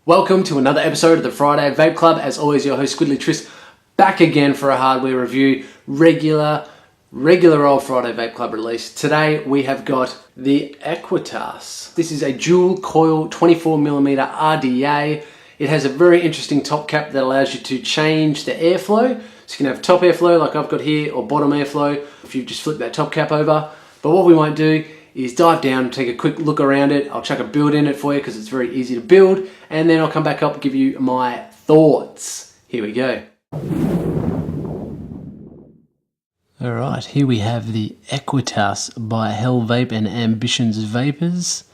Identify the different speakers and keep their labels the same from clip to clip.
Speaker 1: Welcome to another episode of the Friday Vape Club. As always, your host Squiddly Tris back again for a hardware review. Regular old Friday Vape Club release. Today we have got the Aequitas. This is a dual coil 24mm RDA. It has a very interesting top cap that allows you to change the airflow. So you can have top airflow like I've got here, or bottom airflow if you just flip that top cap over. But what we won't do is dive down, take a quick look around it. I'll chuck a build in it for you because it's very easy to build, and then I'll come back up and give you my thoughts. Here we go. Alright, here we have the Aequitas by Hell Vape and Ambitionz Vapers.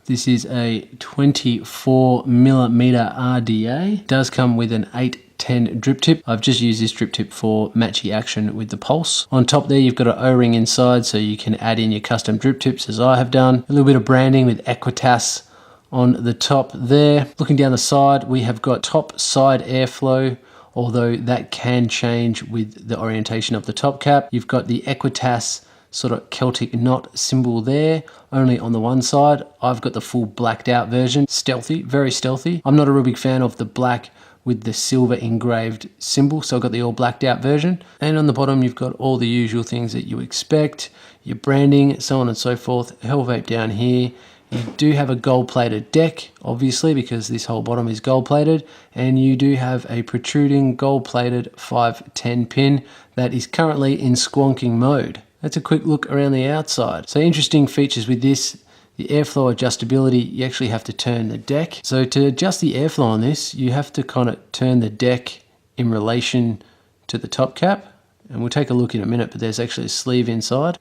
Speaker 1: This is a 24mm RDA. It does come with an 810 drip tip. I've just used this drip tip for matchy action with the pulse. On top there you've got an O-ring inside so you can add in your custom drip tips as I have done. A little bit of branding with Aequitas on the top there. Looking down the side we have got top side airflow, although that can change with the orientation of the top cap. You've got the Aequitas sort of Celtic knot symbol there, only on the one side. I've got the full blacked out version. Stealthy, very stealthy. I'm not a real big fan of the black with the silver engraved symbol, so I've got the all blacked out version. And on the bottom you've got all the usual things that you expect, your branding, so on and so forth. Hell Vape down here. You do have a gold plated deck, obviously, because this whole bottom is gold plated, and you do have a protruding gold plated 510 pin that is currently in squonking mode. That's a quick look around the outside. So interesting features with this, the airflow adjustability, you actually have to turn the deck. So to adjust the airflow on this, you have to kind of turn the deck in relation to the top cap. And we'll take a look in a minute, but there's actually a sleeve inside.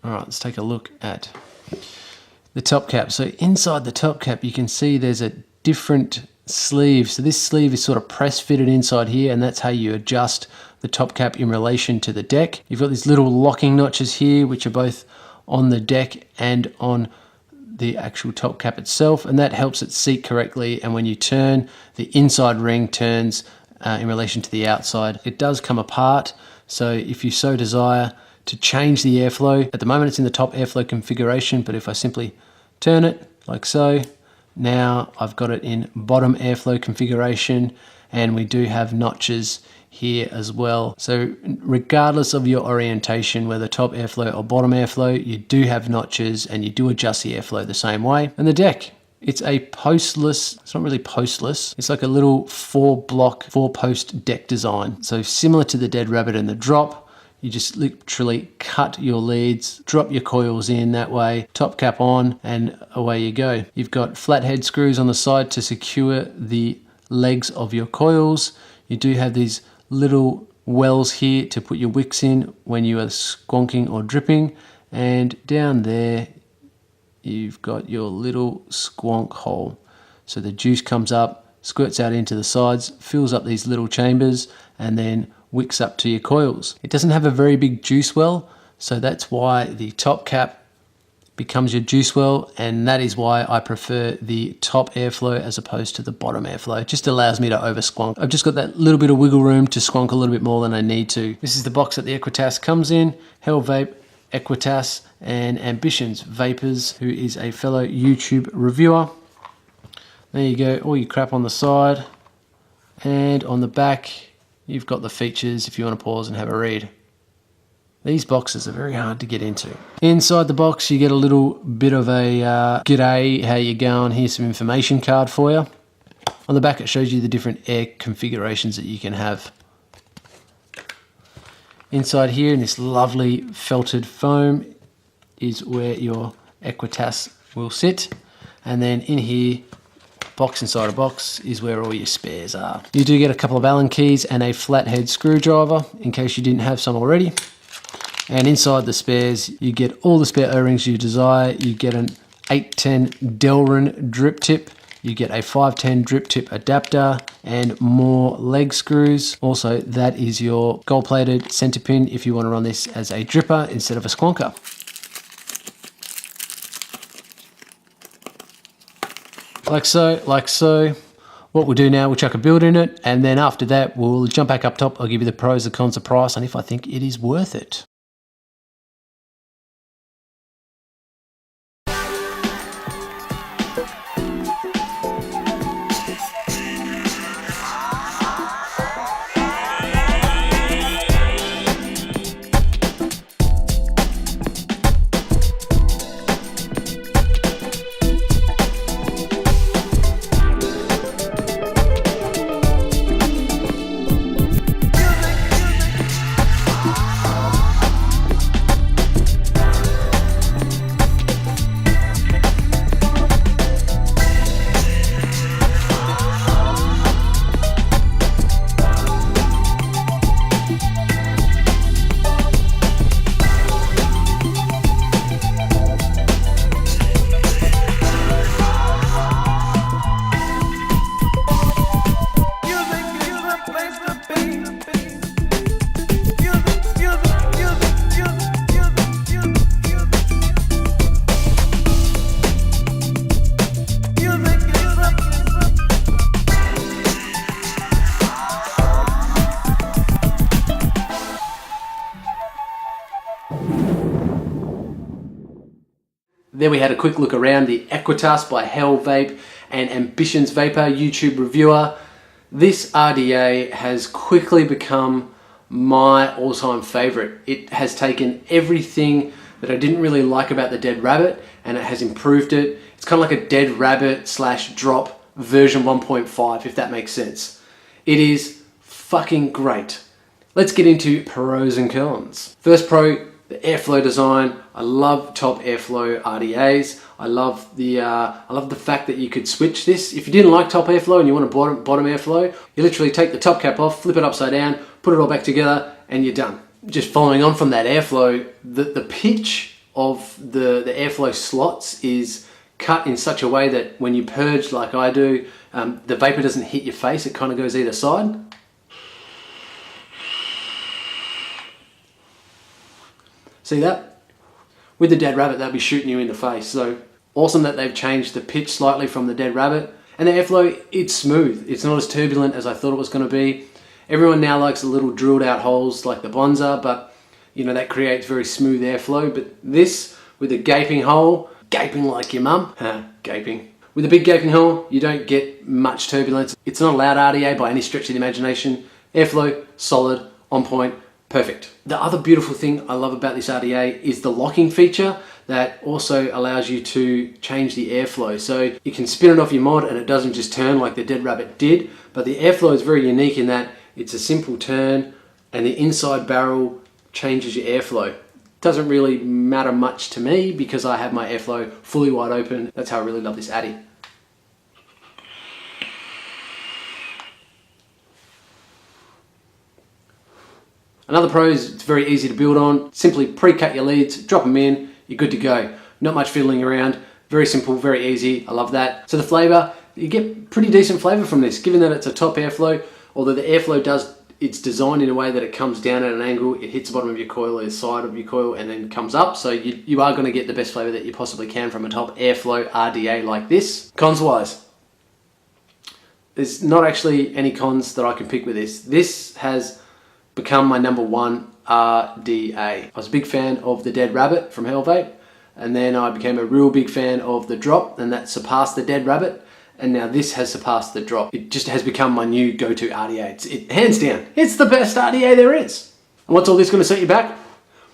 Speaker 1: All right, let's take a look at the top cap. So inside the top cap, you can see there's a different sleeve. So this sleeve is sort of press fitted inside here, and that's how you adjust the top cap in relation to the deck. You've got these little locking notches here, which are both on the deck and on the actual top cap itself, and that helps it seat correctly. And when you turn, the inside ring turns in relation to the outside. It does come apart, so if you so desire to change the airflow, at the moment it's in the top airflow configuration, but if I simply turn it like so, now I've got it in bottom airflow configuration, and we do have notches here as well. So regardless of your orientation, whether top airflow or bottom airflow, you do have notches and you do adjust the airflow the same way. And the deck, it's a postless, it's not really postless, it's like a little 4-post deck design. So similar to the Dead Rabbit and the Drop, you just literally cut your leads, drop your coils in that way, top cap on, and away you go. You've got flathead screws on the side to secure the legs of your coils. You do have these little wells here to put your wicks in when you are squonking or dripping, and down there you've got your little squonk hole. So the juice comes up, squirts out into the sides, fills up these little chambers, and then wicks up to your coils. It doesn't have a very big juice well, so that's why the top cap becomes your juice well, and that is why I prefer the top airflow as opposed to the bottom airflow. It just allows me to over squonk. I've just got that little bit of wiggle room to squonk a little bit more than I need to. This is the box that the Aequitas comes in. Hell Vape, Aequitas, and Ambitionz Vapers, who is a fellow YouTube reviewer. There you go, all your crap on the side, and on the back you've got the features if you want to pause and have a read. These boxes are very hard to get into. Inside the box you get a little bit of a g'day, how you going, here's some information card for you. On the back it shows you the different air configurations that you can have. Inside here in this lovely felted foam is where your Aequitas will sit, and then in here, box inside a box, is where all your spares are. You do get a couple of Allen keys and a flathead screwdriver in case you didn't have some already. And inside the spares, you get all the spare O-rings you desire. You get an 810 Delrin drip tip. You get a 510 drip tip adapter and more leg screws. Also, that is your gold-plated center pin if you want to run this as a dripper instead of a squonker. Like so, like so. What we'll do now, we'll chuck a build in it, and then after that, we'll jump back up top. I'll give you the pros, the cons, the price, and if I think it is worth it. There we had a quick look around the Aequitas by Hell Vape and Ambitionz Vaper YouTube reviewer. This RDA has quickly become my all-time favorite. It has taken everything that I didn't really like about the Dead Rabbit and it has improved it. It's kind of like a Dead Rabbit / drop version 1.5, if that makes sense. It is fucking great. Let's get into pros and cons. First pro, the airflow design. I love top airflow RDAs. I love the fact that you could switch this. If you didn't like top airflow and you want a bottom airflow, you literally take the top cap off, flip it upside down, put it all back together, and you're done. Just following on from that airflow, the pitch of the airflow slots is cut in such a way that when you purge like I do, the vapor doesn't hit your face, it kind of goes either side. See that? With the Dead Rabbit, they'll be shooting you in the face. So awesome that they've changed the pitch slightly from the Dead Rabbit. And the airflow, it's smooth. It's not as turbulent as I thought it was going to be. Everyone now likes the little drilled out holes like the Bonza, but you know, that creates very smooth airflow. But this, with a gaping hole, gaping like your mum, gaping. With a big gaping hole, you don't get much turbulence. It's not a loud RDA by any stretch of the imagination. Airflow, solid, on point, perfect. The other beautiful thing I love about this RDA is the locking feature that also allows you to change the airflow. So you can spin it off your mod and it doesn't just turn like the Dead Rabbit did, but the airflow is very unique in that it's a simple turn and the inside barrel changes your airflow. Doesn't really matter much to me because I have my airflow fully wide open. That's how I really love this Addy. Another pro is it's very easy to build on. Simply pre-cut your leads, drop them in, you're good to go. Not much fiddling around. Very simple, very easy. I love that. So the flavor, you get pretty decent flavor from this, given that it's a top airflow. Although the airflow it's designed in a way that it comes down at an angle, it hits the bottom of your coil, the side of your coil, and then comes up. So you are going to get the best flavor that you possibly can from a top airflow RDA like this. Cons wise, there's not actually any cons that I can pick with this. This has become my #1 RDA. I was a big fan of the Dead Rabbit from Hell Vape, and then I became a real big fan of the Drop, and that surpassed the Dead Rabbit, and now this has surpassed the Drop. It just has become my new go-to RDA. Hands down, it's the best RDA there is. And what's all this going to set you back?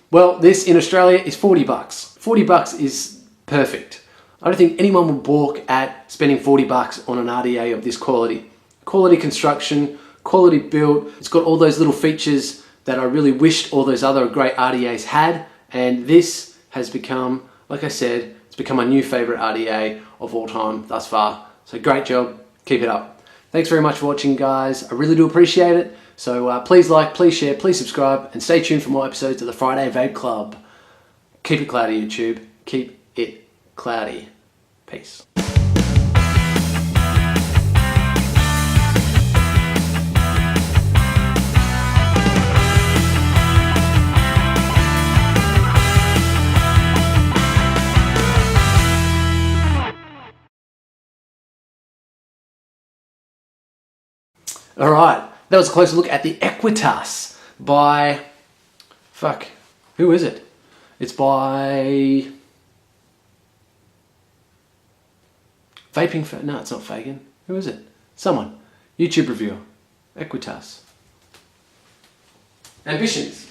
Speaker 1: Well, this in Australia is 40 bucks. 40 bucks is perfect. I don't think anyone would balk at spending 40 bucks on an RDA of this quality. Quality construction, quality build. It's got all those little features that I really wished all those other great RDAs had, and this has become, like I said, it's become my new favorite RDA of all time thus far. So great job, keep it up. Thanks very much for watching, guys. I really do appreciate it. So please like, please share, please subscribe, and stay tuned for more episodes of the Friday Vape Club. Keep it cloudy, YouTube. Keep it cloudy. Peace. All right, that was a closer look at the Aequitas by, who is it? It's by no, it's not Fagan. Who is it? Someone. YouTube reviewer. Aequitas. Ambitionz.